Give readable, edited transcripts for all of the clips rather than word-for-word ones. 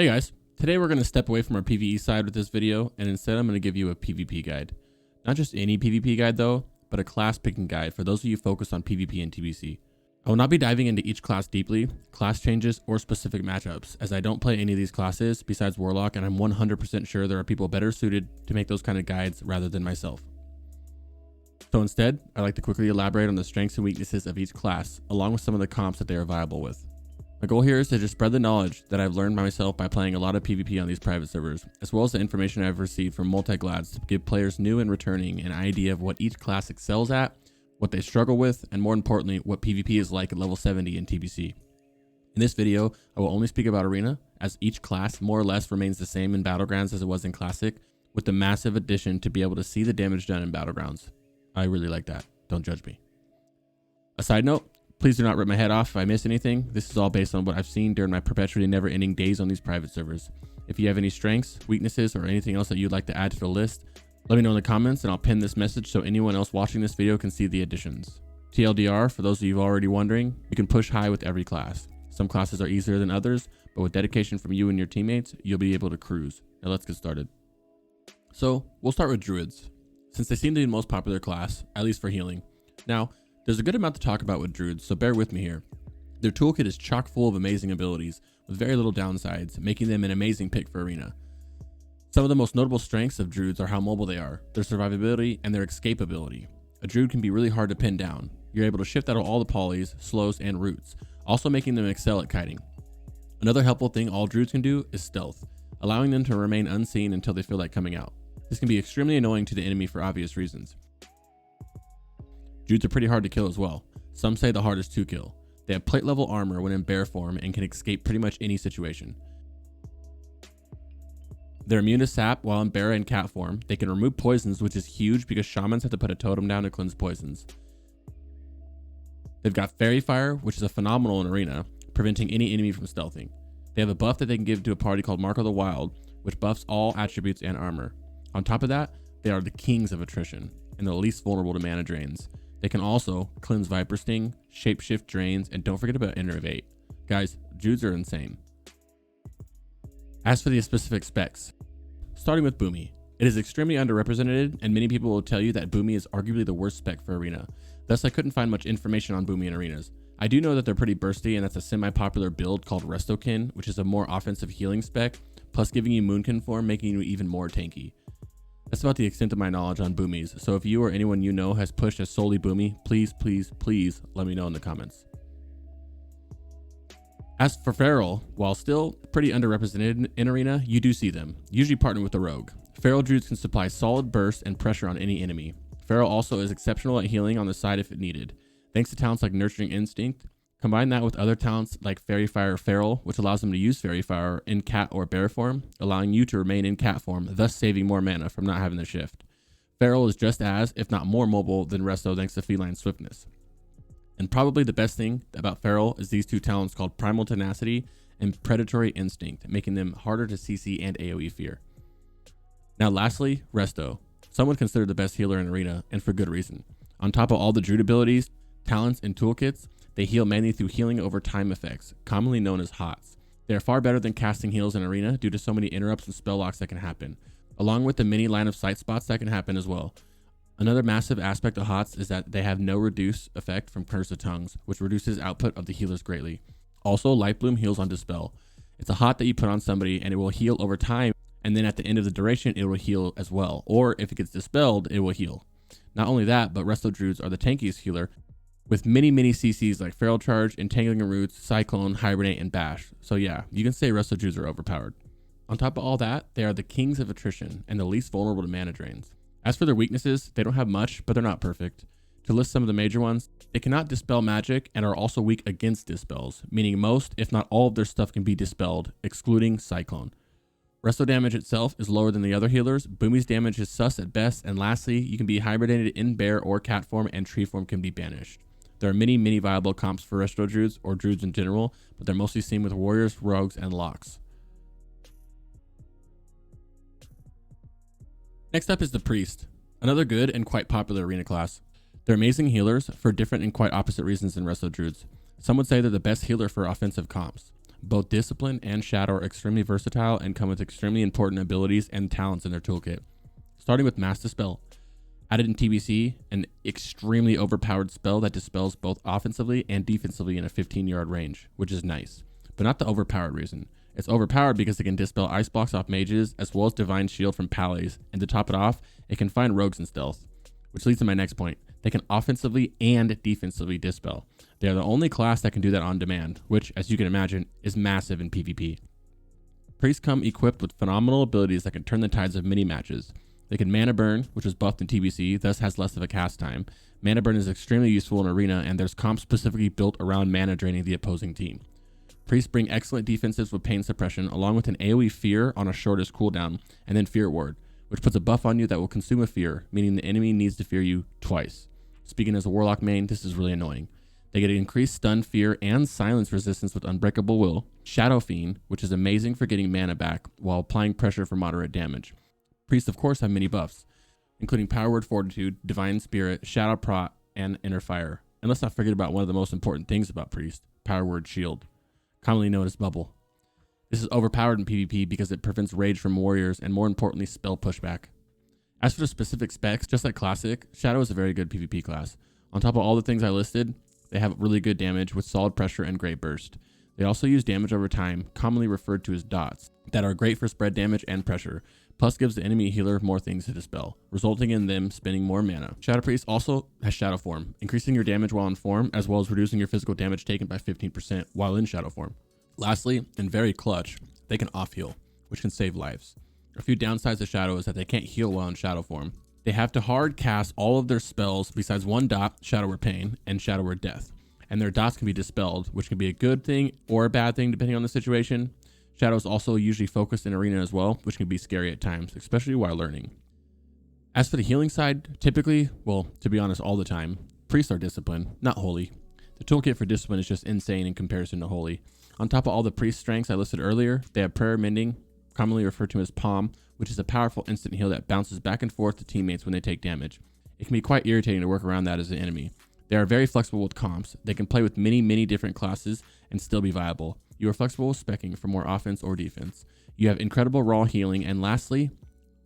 Hey guys, today we're going to step away from our PvE side with this video, and instead I'm going to give you a PvP guide. Not just any PvP guide though, but a class picking guide for those of you focused on PvP and TBC. I will not be diving into each class deeply, class changes, or specific matchups, as I don't play any of these classes besides Warlock, and I'm 100% sure there are people better suited to make those kind of guides rather than myself. So instead, I'd like to quickly elaborate on the strengths and weaknesses of each class, along with some of the comps that they are viable with. My goal here is to just spread the knowledge that I've learned by myself by playing a lot of PvP on these private servers, as well as the information I've received from multi-glads to give players new and returning an idea of what each class excels at, what they struggle with, and more importantly, what PvP is like at level 70 in TBC. In this video, I will only speak about Arena, as each class more or less remains the same in Battlegrounds as it was in Classic, with the massive addition to be able to see the damage done in Battlegrounds. I really like that. Don't judge me. A side note, please do not rip my head off if I miss anything. This is all based on what I've seen during my perpetually never-ending days on these private servers. If you have any strengths, weaknesses, or anything else that you'd like to add to the list, let me know in the comments and I'll pin this message so anyone else watching this video can see the additions. TLDR, for those of you already wondering, you can push high with every class. Some classes are easier than others, but with dedication from you and your teammates, you'll be able to cruise. Now let's get started. So we'll start with Druids, since they seem to be the most popular class, at least for healing. Now, there's a good amount to talk about with Druids, so bear with me here. Their toolkit is chock full of amazing abilities, with very little downsides, making them an amazing pick for Arena. Some of the most notable strengths of Druids are how mobile they are, their survivability, and their escapability. A Druid can be really hard to pin down. You're able to shift out of all the polys, slows, and roots, also making them excel at kiting. Another helpful thing all Druids can do is stealth, allowing them to remain unseen until they feel like coming out. This can be extremely annoying to the enemy for obvious reasons. Druids are pretty hard to kill as well. Some say the hardest to kill. They have plate level armor when in bear form and can escape pretty much any situation. They're immune to sap while in bear and cat form. They can remove poisons, which is huge because shamans have to put a totem down to cleanse poisons. They've got fairy fire, which is a phenomenal in Arena, preventing any enemy from stealthing. They have a buff that they can give to a party called Mark of the Wild, which buffs all attributes and armor. On top of that, they are the kings of attrition and the least vulnerable to mana drains. They can also cleanse Viper Sting, shapeshift drains, and don't forget about Innervate. Guys, Druids are insane. As for the specific specs, starting with Boomy, it is extremely underrepresented, and many people will tell you that Boomy is arguably the worst spec for Arena. Thus, I couldn't find much information on Boomy in Arenas. I do know that they're pretty bursty, and that's a semi-popular build called Restokin, which is a more offensive healing spec, plus giving you Moonkin form, making you even more tanky. That's about the extent of my knowledge on Boomies, so if you or anyone you know has pushed as solely Boomy, please let me know in the comments. As for Feral, while still pretty underrepresented in Arena, you do see them, usually partnered with the Rogue. Feral Druids can supply solid burst and pressure on any enemy. Feral also is exceptional at healing on the side if it needed. Thanks to talents like Nurturing Instinct, combine that with other talents like Fairy Fire Feral, which allows them to use Fairy Fire in cat or bear form, allowing you to remain in cat form, thus saving more mana from not having to shift. Feral is just as, if not more mobile than Resto thanks to feline swiftness. And probably the best thing about Feral is these two talents called Primal Tenacity and Predatory Instinct, making them harder to CC and AoE fear. Now lastly, Resto. Some would consider the best healer in Arena, and for good reason. On top of all the Druid abilities, talents, and toolkits, they heal mainly through healing over time effects, commonly known as HOTS. They are far better than casting heals in Arena due to so many interrupts and spell locks that can happen, along with the many line of sight spots that can happen as well. Another massive aspect of HOTS is that they have no reduce effect from Curse of Tongues, which reduces output of the healers greatly. Also, Light Bloom heals on Dispel. It's a hot that you put on somebody and it will heal over time, and then at the end of the duration it will heal as well, or if it gets dispelled, it will heal. Not only that, but Resto Druids are the tankiest healer, with many CCs like Feral Charge, Entangling Roots, Cyclone, Hibernate, and Bash. So yeah, you can say Resto Druids are overpowered. On top of all that, they are the kings of attrition and the least vulnerable to mana drains. As for their weaknesses, they don't have much, but they're not perfect. To list some of the major ones, they cannot dispel magic and are also weak against dispels, meaning most, if not all of their stuff can be dispelled, excluding Cyclone. Resto damage itself is lower than the other healers, Boomy's damage is sus at best, and lastly, you can be hibernated in bear or cat form and tree form can be banished. There are many viable comps for Resto Druids, or Druids in general, but they're mostly seen with Warriors, Rogues, and Locks. Next up is the Priest, another good and quite popular Arena class. They're amazing healers for different and quite opposite reasons than Resto Druids. Some would say they're the best healer for offensive comps. Both Discipline and Shadow are extremely versatile and come with extremely important abilities and talents in their toolkit. Starting with Mass Dispel. Added in TBC, an extremely overpowered spell that dispels both offensively and defensively in a 15-yard range, which is nice, but not the overpowered reason. It's overpowered because it can dispel ice blocks off mages as well as divine shield from Paladins, and to top it off, it can find rogues in stealth, which leads to my next point. They can offensively and defensively dispel. They are the only class that can do that on demand, which, as you can imagine, is massive in PvP. Priests come equipped with phenomenal abilities that can turn the tides of many matches. They can Mana Burn, which was buffed in TBC, thus has less of a cast time. Mana Burn is extremely useful in Arena, and there's comps specifically built around mana draining the opposing team. Priests bring excellent defensives with Pain Suppression, along with an AoE Fear on a shortest cooldown, and then Fear Ward, which puts a buff on you that will consume a fear, meaning the enemy needs to fear you twice. Speaking as a Warlock main, this is really annoying. They get increased stun, fear, and silence resistance with Unbreakable Will, Shadow Fiend, which is amazing for getting mana back while applying pressure for moderate damage. Priests, of course, have many buffs, including Power Word Fortitude, Divine Spirit, Shadow Prot, and Inner Fire. And let's not forget about one of the most important things about Priest, Power Word Shield, commonly known as Bubble. This is overpowered in PvP because it prevents rage from warriors and, more importantly, spell pushback. As for the specific specs, just like Classic, Shadow is a very good PvP class. On top of all the things I listed, they have really good damage with solid pressure and great burst. They also use damage over time, commonly referred to as dots, that are great for spread damage and pressure, plus gives the enemy healer more things to dispel, resulting in them spending more mana. Shadow Priest also has Shadow Form, increasing your damage while in form, as well as reducing your physical damage taken by 15% while in Shadow Form. Lastly, and very clutch, they can off-heal, which can save lives. A few downsides to Shadow is that they can't heal while in Shadow Form. They have to hard cast all of their spells besides one dot, Shadow Word Pain, and Shadow Word Death. And their dots can be dispelled, which can be a good thing or a bad thing depending on the situation. Shadow is also usually focused in Arena as well, which can be scary at times, especially while learning. As for the healing side, typically, well, to be honest, all the time, priests are Discipline, not Holy. The toolkit for Discipline is just insane in comparison to Holy. On top of all the priest strengths I listed earlier, they have Prayer Mending, commonly referred to as Palm, which is a powerful instant heal that bounces back and forth to teammates when they take damage. It can be quite irritating to work around that as an enemy. They are very flexible with comps. They can play with many different classes and still be viable. You are flexible with speccing for more offense or defense. You have incredible raw healing, and lastly,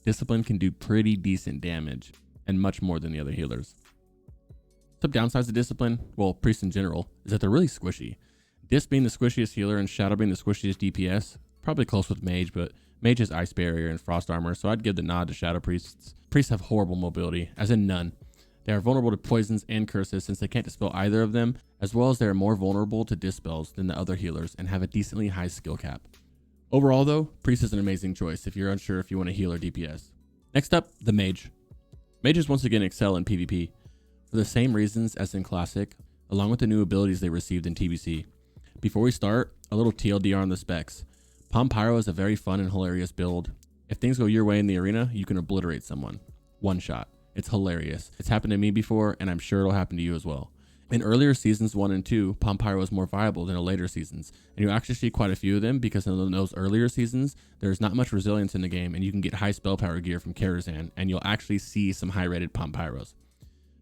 Discipline can do pretty decent damage and much more than the other healers. Some downsides to Discipline, well, priests in general, is that they're really squishy. Disc being the squishiest healer and Shadow being the squishiest DPS, probably close with Mage, but Mage has Ice Barrier and Frost Armor, so I'd give the nod to Shadow Priests. Priests have horrible mobility, as in none. They are vulnerable to poisons and curses since they can't dispel either of them, as well as they are more vulnerable to dispels than the other healers and have a decently high skill cap. Overall though, Priest is an amazing choice if you're unsure if you want to heal or DPS. Next up, the Mage. Mages once again excel in PvP for the same reasons as in Classic, along with the new abilities they received in TBC. Before we start, a little TLDR on the specs. Palm Pyro is a very fun and hilarious build. If things go your way in the arena, you can obliterate someone. One shot. It's hilarious. It's happened to me before, and I'm sure it'll happen to you as well. In earlier seasons 1 and 2, Palm Pyro was more viable than in later seasons, and you'll actually see quite a few of them because in those earlier seasons, there's not much resilience in the game, and you can get high spell power gear from Karazhan, and you'll actually see some high-rated Palm Pyros.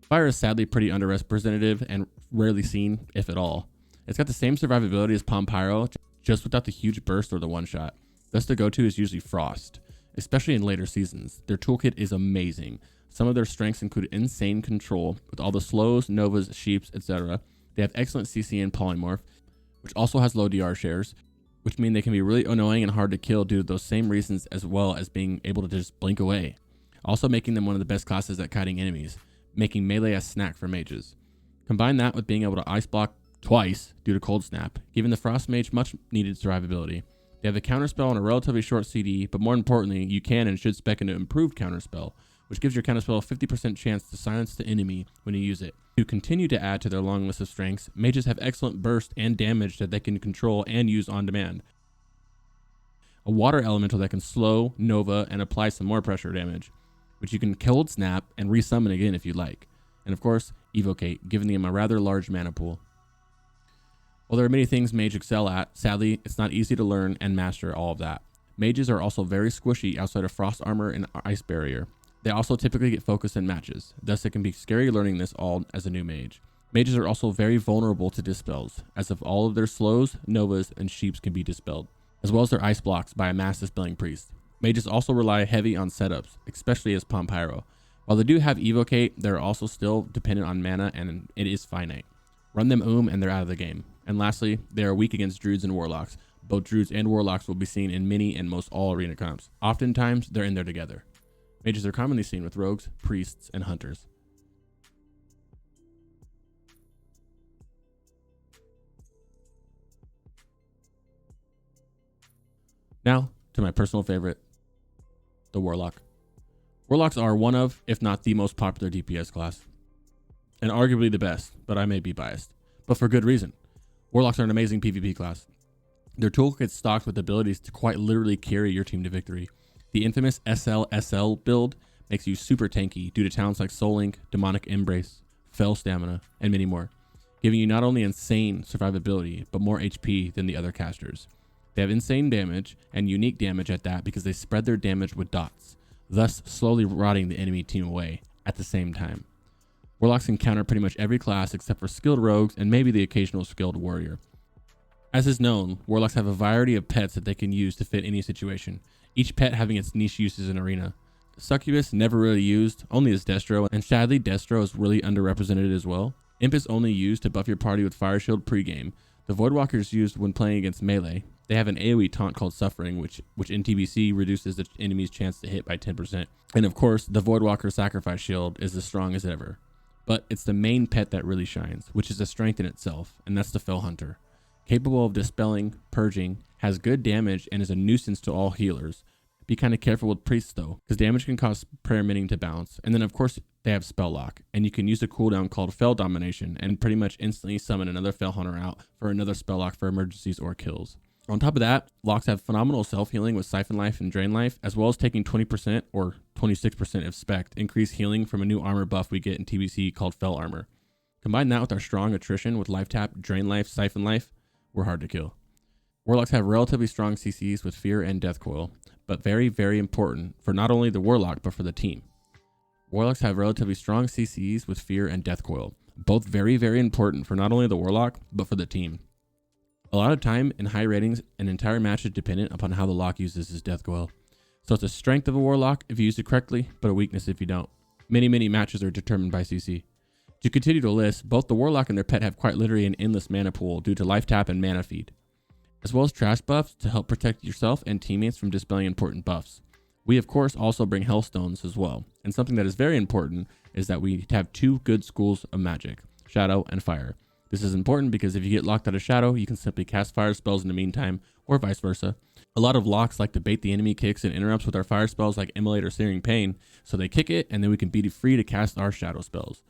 Fire is sadly pretty underrepresented and rarely seen, if at all. It's got the same survivability as Palm Pyro, just without the huge burst or the one-shot. Thus the go-to is usually Frost, especially in later seasons. Their toolkit is amazing. Some of their strengths include insane control with all the slows, novas, sheeps, etc. They have excellent CC and polymorph, which also has low DR shares, which mean they can be really annoying and hard to kill due to those same reasons, as well as being able to just blink away. Also making them one of the best classes at kiting enemies, making melee a snack for mages. Combine that with being able to ice block twice due to cold snap, giving the Frost Mage much needed survivability. They have a counterspell on a relatively short CD, but more importantly, you can and should spec into improved counterspell, which gives your counterspell a 50% chance to silence the enemy when you use it. To continue to add to their long list of strengths, mages have excellent burst and damage that they can control and use on demand. A water elemental that can slow, nova, and apply some more pressure damage, which you can cold snap and resummon again if you like. And of course, evocate, giving them a rather large mana pool. While there are many things Mage excel at, sadly, it's not easy to learn and master all of that. Mages are also very squishy outside of Frost Armor and Ice Barrier. They also typically get focused in matches, thus it can be scary learning this all as a new mage. Mages are also very vulnerable to dispels, as if all of their slows, novas, and sheeps can be dispelled, as well as their ice blocks by a mass dispelling priest. Mages also rely heavy on setups, especially as Palm Pyro. While they do have Evocate, they're also still dependent on mana and it is finite. Run them and they're out of the game. And lastly, they are weak against Druids and Warlocks. Both Druids and Warlocks will be seen in many and most all arena comps. Oftentimes, they're in there together. Mages are commonly seen with Rogues, Priests, and Hunters. Now, to my personal favorite, the Warlock. Warlocks are one of, if not the most popular DPS class. And arguably the best, but I may be biased. But for good reason. Warlocks are an amazing PvP class. Their toolkit is stocked with abilities to quite literally carry your team to victory. The infamous SL build makes you super tanky due to talents like Soul Link, Demonic Embrace, Fell Stamina, and many more, giving you not only insane survivability, but more HP than the other casters. They have insane damage, and unique damage at that because they spread their damage with dots, thus slowly rotting the enemy team away at the same time. Warlocks can counter pretty much every class except for skilled rogues and maybe the occasional skilled warrior. As is known, Warlocks have a variety of pets that they can use to fit any situation, each pet having its niche uses in arena. Succubus never really used, only as Destro, and sadly Destro is really underrepresented as well. Imp is only used to buff your party with Fire Shield pregame. The Voidwalker is used when playing against melee. They have an AoE taunt called Suffering, which in TBC reduces the enemy's chance to hit by 10%. And of course, the Voidwalker Sacrifice Shield is as strong as ever. But it's the main pet that really shines, which is a strength in itself, and that's the Fell Hunter. Capable of dispelling, purging, has good damage, and is a nuisance to all healers. Be kind of careful with priests though, because damage can cause prayer minion to bounce. And then of course they have spell lock, and you can use a cooldown called Fell Domination and pretty much instantly summon another Fell Hunter out for another spell lock for emergencies or kills. On top of that, locks have phenomenal self-healing with Siphon Life and Drain Life, as well as taking 20% or 26% if spec'd increased healing from a new armor buff we get in TBC called Fell Armor. Combine that with our strong attrition with Life Tap, Drain Life, Siphon Life, we're hard to kill. Warlocks have relatively strong CCs with Fear and Death Coil, but very, very important for not only the Warlock, but for the team. Warlocks have relatively strong CCs with Fear and Death Coil, both very, very important for not only the Warlock, but for the team. A lot of time in high ratings, an entire match is dependent upon how the lock uses his Death Coil. So it's a strength of a Warlock if you use it correctly, but a weakness if you don't. Many matches are determined by CC. To continue to list, both the Warlock and their pet have quite literally an endless mana pool due to Life Tap and Mana Feed, as well as trash buffs to help protect yourself and teammates from dispelling important buffs. We of course also bring Hellstones as well, and something that is very important is that we have two good schools of magic, Shadow and Fire. This is important because if you get locked out of Shadow, you can simply cast fire spells in the meantime, or vice versa. A lot of locks like to bait the enemy kicks and interrupts with our fire spells like Immolate or Searing Pain, so they kick it and then we can be free to cast our Shadow spells.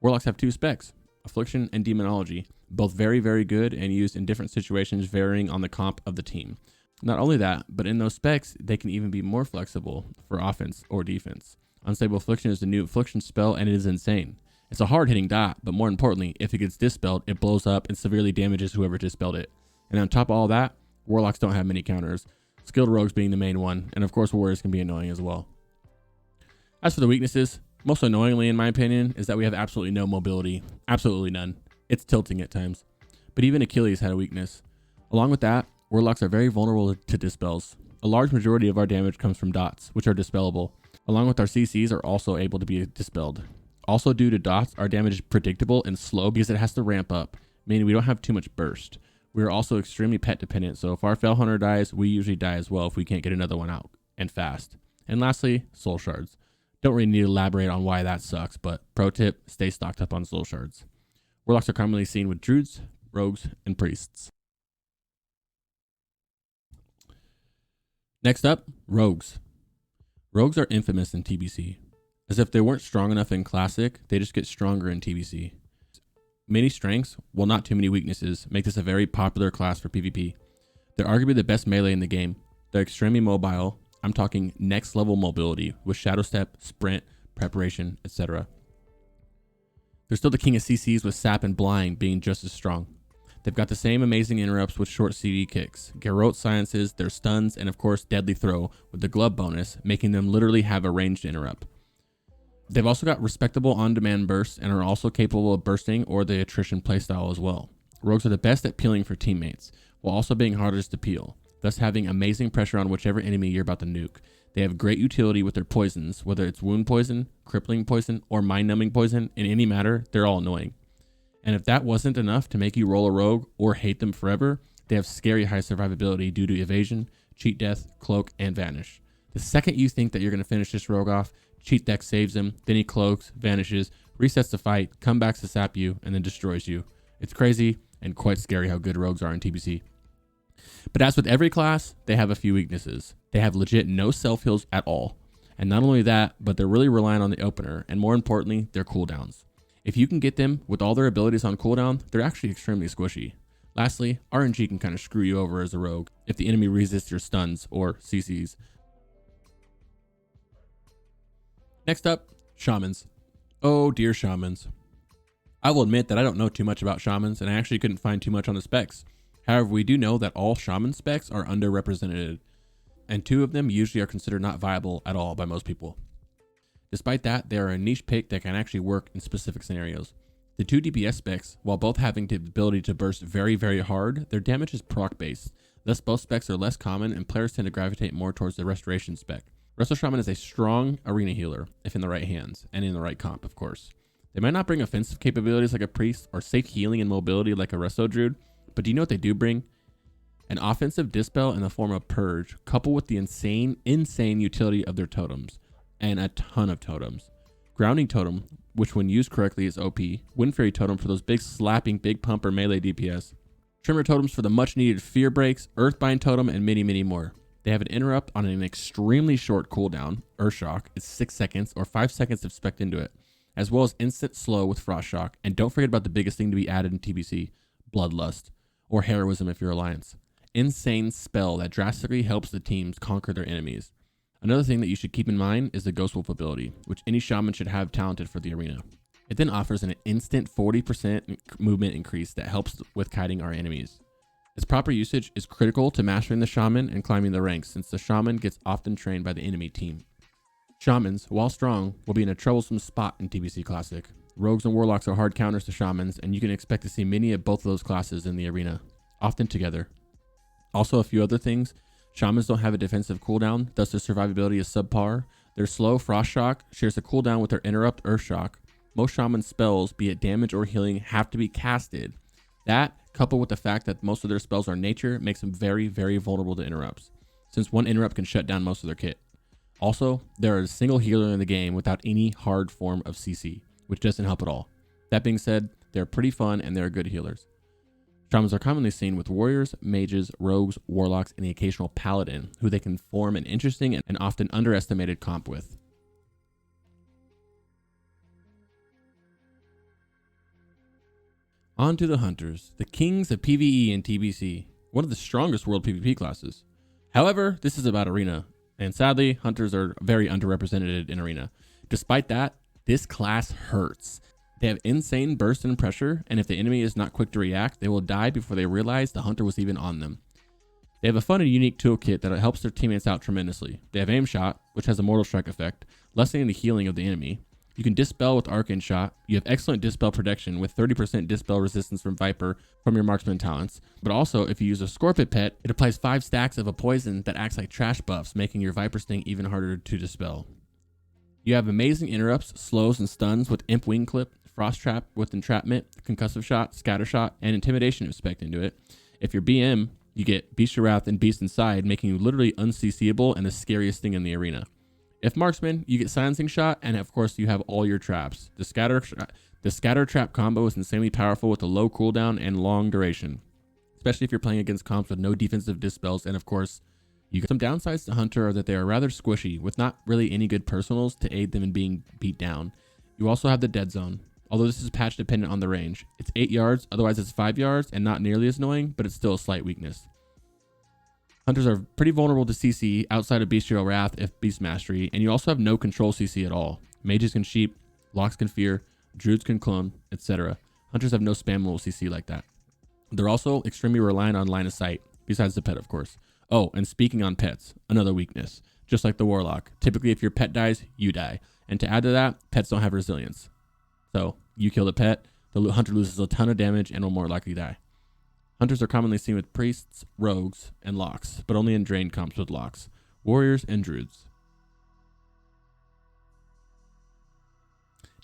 Warlocks have two specs, Affliction and Demonology, both very, very good and used in different situations varying on the comp of the team. Not only that, but in those specs, they can even be more flexible for offense or defense. Unstable Affliction is the new Affliction spell and it is insane. It's a hard-hitting dot, but more importantly, if it gets dispelled, it blows up and severely damages whoever dispelled it. And on top of all that, Warlocks don't have many counters, skilled rogues being the main one, and of course warriors can be annoying as well. As for the weaknesses, most annoyingly in my opinion, is that we have absolutely no mobility. Absolutely none. It's tilting at times. But even Achilles had a weakness. Along with that, Warlocks are very vulnerable to dispels. A large majority of our damage comes from dots, which are dispellable. Along with our CCs are also able to be dispelled. Also due to dots, our damage is predictable and slow because it has to ramp up, meaning we don't have too much burst. We are also extremely pet dependent, so if our Fell Hunter dies, we usually die as well if we can't get another one out, and fast. And lastly, Soul Shards. Don't really need to elaborate on why that sucks, but pro tip, stay stocked up on Soul Shards. Warlocks are commonly seen with Druids, Rogues, and Priests. Next up, Rogues. Rogues are infamous in TBC. As if they weren't strong enough in Classic, they just get stronger in TBC. Many strengths, while not too many weaknesses, make this a very popular class for PvP. They're arguably the best melee in the game. They're extremely mobile. I'm talking next level mobility with Shadow Step, Sprint, Preparation, etc. They're still the king of CCs with Sap and Blind being just as strong. They've got the same amazing interrupts with short CD kicks, Garrote silences, their stuns, and of course Deadly Throw with the glove bonus, making them literally have a ranged interrupt. They've also got respectable on-demand bursts and are also capable of bursting or the attrition playstyle as well. Rogues are the best at peeling for teammates, while also being hardest to peel, thus having amazing pressure on whichever enemy you're about to nuke. They have great utility with their poisons, whether it's wound poison, crippling poison, or mind-numbing poison. In any matter, they're all annoying. And if that wasn't enough to make you roll a rogue or hate them forever, they have scary high survivability due to evasion, cheat death, cloak, and vanish. The second you think that you're going to finish this rogue off, cheat deck saves him, then he cloaks, vanishes, resets the fight, comes back to sap you, and then destroys you. It's crazy and quite scary how good rogues are in TBC. But as with every class, they have a few weaknesses. They have legit no self-heals at all. And not only that, but they're really reliant on the opener, and more importantly, their cooldowns. If you can get them with all their abilities on cooldown, they're actually extremely squishy. Lastly, RNG can kind of screw you over as a rogue if the enemy resists your stuns or CCs. Next up, Shamans. Oh dear Shamans. I will admit that I don't know too much about Shamans, and I actually couldn't find too much on the specs. However, we do know that all Shaman specs are underrepresented, and 2 of them usually are considered not viable at all by most people. Despite that, they are a niche pick that can actually work in specific scenarios. The 2 DPS specs, while both having the ability to burst very, very hard, their damage is proc based. Thus, both specs are less common, and players tend to gravitate more towards the Restoration spec. Resto Shaman is a strong arena healer, if in the right hands, and in the right comp, of course. They might not bring offensive capabilities like a priest, or safe healing and mobility like a Resto Druid, but do you know what they do bring? An offensive dispel in the form of Purge, coupled with the insane utility of their totems, and a ton of totems. Grounding Totem, which when used correctly is OP, Wind Fairy Totem for those big slapping, big pumper melee DPS, Tremor Totems for the much needed fear breaks, Earthbind Totem, and many, many more. They have an interrupt on an extremely short cooldown, Earth Shock, it's 6 seconds or 5 seconds if spec'd into it, as well as instant slow with Frost Shock, and don't forget about the biggest thing to be added in TBC, Bloodlust, or Heroism if you're Alliance. Insane spell that drastically helps the teams conquer their enemies. Another thing that you should keep in mind is the Ghost Wolf ability, which any Shaman should have talented for the arena. It then offers an instant 40% movement increase that helps with kiting our enemies. Its proper usage is critical to mastering the Shaman and climbing the ranks, since the Shaman gets often trained by the enemy team. Shamans, while strong, will be in a troublesome spot in TBC Classic. Rogues and Warlocks are hard counters to Shamans, and you can expect to see many of both of those classes in the arena, often together. Also, a few other things. Shamans don't have a defensive cooldown, thus their survivability is subpar. Their slow Frost Shock shares a cooldown with their interrupt Earth Shock. Most Shaman spells, be it damage or healing, have to be casted. That, coupled with the fact that most of their spells are nature, makes them very, very vulnerable to interrupts, since one interrupt can shut down most of their kit. Also, there is a single healer in the game without any hard form of CC, which doesn't help at all. That being said, they're pretty fun and they're good healers. Shamans are commonly seen with warriors, mages, rogues, warlocks, and the occasional paladin, who they can form an interesting and often underestimated comp with. On to the hunters, the kings of PvE and TBC, one of the strongest world PvP classes. However, this is about arena, and sadly, hunters are very underrepresented in arena. Despite that, this class hurts. They have insane burst and pressure, and if the enemy is not quick to react, they will die before they realize the hunter was even on them. They have a fun and unique toolkit that helps their teammates out tremendously. They have Aim Shot, which has a Mortal Strike effect, lessening the healing of the enemy. You can Dispel with Arcane Shot. You have excellent Dispel protection with 30% Dispel resistance from Viper from your marksman talents. But also, if you use a Scorpion Pet, it applies 5 stacks of a poison that acts like trash buffs, making your Viper Sting even harder to dispel. You have amazing interrupts, slows, and stuns with Imp Wing Clip, Frost Trap with Entrapment, Concussive Shot, Scatter Shot, and Intimidation if spec'd into it. If you're BM, you get Beast of Wrath and Beast Inside, making you literally unCCable and the scariest thing in the arena. If Marksman, you get Silencing Shot, and of course you have all your traps. The Scatter Trap combo is insanely powerful with a low cooldown and long duration, especially if you're playing against comps with no defensive dispels, and of course, some downsides to Hunter are that they are rather squishy, with not really any good personals to aid them in being beat down. You also have the Dead Zone. Although this is patch dependent on the range. It's 8 yards, otherwise it's 5 yards, and not nearly as annoying, but it's still a slight weakness. Hunters are pretty vulnerable to CC outside of Bestial Wrath if Beast Mastery, and you also have no control CC at all. Mages can sheep, Locks can fear, Druids can clone, etc. Hunters have no spammable CC like that. They're also extremely reliant on line of sight, besides the pet of course. Oh, and speaking on pets, another weakness. just like the Warlock. Typically, if your pet dies, you die. And to add to that, pets don't have resilience. So you kill the pet, the hunter loses a ton of damage and will more likely die. Hunters are commonly seen with priests, rogues, and locks, but only in drained comps with locks, warriors, and druids.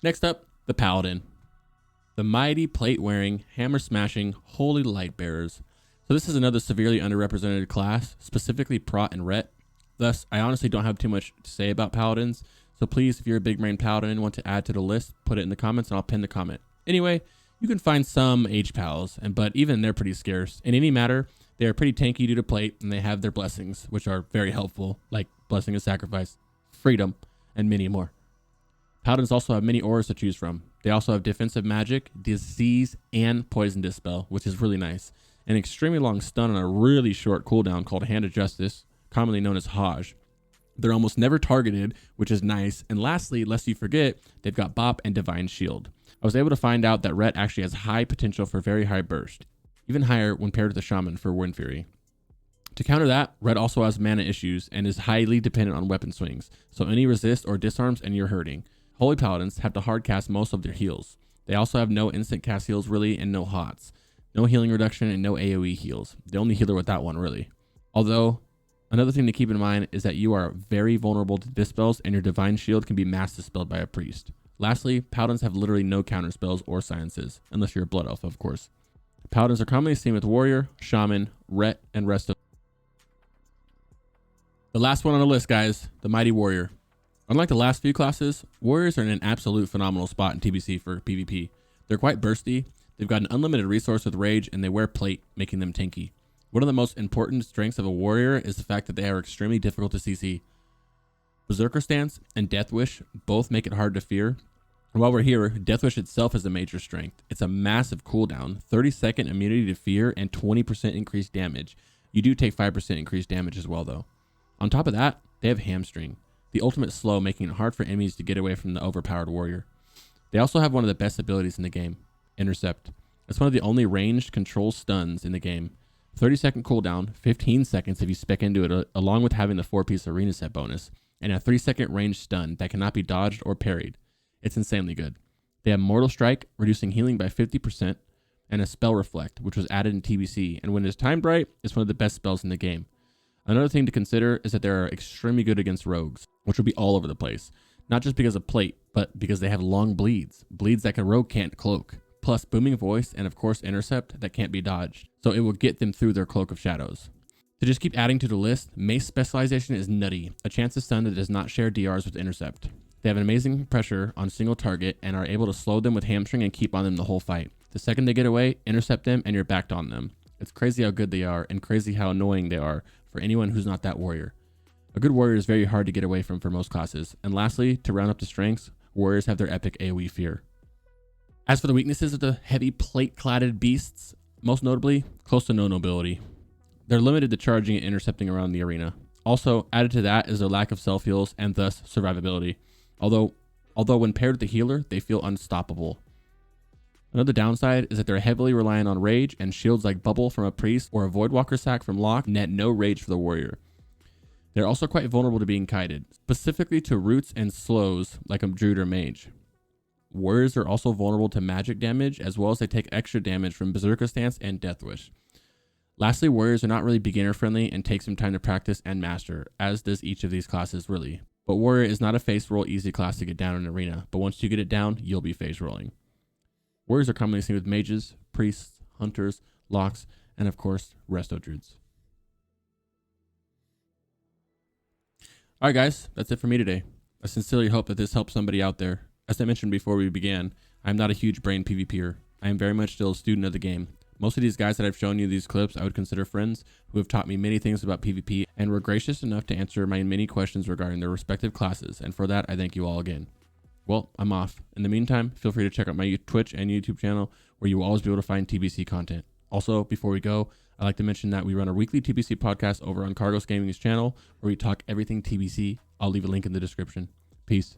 Next up, the Paladin. The mighty, plate-wearing, hammer-smashing, holy light bearers. So this is another severely underrepresented class, specifically Prot and Ret. Thus, I honestly don't have too much to say about Paladins, so please, if you're a big brain Paladin and want to add to the list, put it in the comments and I'll pin the comment. Anyway, you can find some H-Pals, but even they're pretty scarce. In any matter, they are pretty tanky due to plate, and they have their blessings, which are very helpful, like Blessing of Sacrifice, Freedom, and many more. Paladins also have many auras to choose from. They also have defensive magic, disease, and poison dispel, which is really nice. An extremely long stun on a really short cooldown called Hand of Justice, commonly known as Hajj. They're almost never targeted, which is nice. And lastly, lest you forget, they've got Bop and Divine Shield. I was able to find out that Ret actually has high potential for very high burst, even higher when paired with the Shaman for Wind Fury. To counter that, Ret also has mana issues and is highly dependent on weapon swings, so any resist or disarms and you're hurting. Holy Paladins have to hard cast most of their heals. They also have no instant cast heals really and no HOTS. No healing reduction and no AoE heals. The only healer with that one really. Although, another thing to keep in mind is that you are very vulnerable to dispels and your Divine Shield can be mass dispelled by a priest. Lastly, Paladins have literally no counter spells or silences, unless you're a Blood Elf of course. Paladins are commonly seen with Warrior, Shaman, Ret, and rest of. The last one on the list, guys, the Mighty Warrior. Unlike the last few classes, Warriors are in an absolute phenomenal spot in TBC for PvP. They're quite bursty, they've got an unlimited resource with Rage, and they wear plate, making them tanky. One of the most important strengths of a Warrior is the fact that they are extremely difficult to CC. Berserker Stance and Death Wish both make it hard to fear. And while we're here, Death Wish itself is a major strength. It's a massive cooldown, 30-second immunity to fear, and 20% increased damage. You do take 5% increased damage as well though. On top of that, they have Hamstring, the ultimate slow, making it hard for enemies to get away from the overpowered warrior. They also have one of the best abilities in the game, Intercept. It's one of the only ranged control stuns in the game. 30-second cooldown, 15 seconds if you spec into it, along with having the 4-piece arena set bonus, and a 3-second ranged stun that cannot be dodged or parried. It's insanely good. They have Mortal Strike, reducing healing by 50%, and a Spell Reflect, which was added in TBC, and when it's timed right, it's one of the best spells in the game. Another thing to consider is that they are extremely good against rogues, which will be all over the place. Not just because of plate, but because they have long bleeds. Bleeds that a rogue can't cloak. Plus Booming Voice and of course Intercept that can't be dodged. So it will get them through their Cloak of Shadows. To just keep adding to the list, Mace Specialization is nutty. A chance to stun that does not share DRs with Intercept. They have an amazing pressure on single target and are able to slow them with Hamstring and keep on them the whole fight. The second they get away, intercept them and you're backed on them. It's crazy how good they are and crazy how annoying they are for anyone who's not that warrior. A good warrior is very hard to get away from for most classes. And lastly, to round up the strengths, warriors have their epic AoE fear. As for the weaknesses of the heavy plate-cladded beasts, most notably, close to no nobility. They're limited to charging and intercepting around the arena. Also, added to that is their lack of self-heals and thus survivability. Although when paired with the healer, they feel unstoppable. Another downside is that they're heavily reliant on rage, and shields like Bubble from a priest or a Voidwalker sack from Locke net no rage for the warrior. They're also quite vulnerable to being kited, specifically to roots and slows like a Druid or Mage. Warriors are also vulnerable to magic damage, as well as they take extra damage from Berserker Stance and Death Wish. Lastly, warriors are not really beginner friendly and take some time to practice and master, as does each of these classes really. But warrior is not a face roll easy class to get down in an arena, but once you get it down, you'll be face rolling. Warriors are commonly seen with mages, priests, hunters, locks, and of course, resto druids. Alright guys, that's it for me today. I sincerely hope that this helps somebody out there. As I mentioned before we began, I am not a huge brain PvPer. I am very much still a student of the game. Most of these guys that I've shown you these clips, I would consider friends who have taught me many things about PvP and were gracious enough to answer my many questions regarding their respective classes, and for that, I thank you all again. Well, I'm off. In the meantime, feel free to check out my Twitch and YouTube channel where you will always be able to find TBC content. Also, before we go, I'd like to mention that we run a weekly TBC podcast over on Cargos Gaming's channel where we talk everything TBC. I'll leave a link in the description. Peace.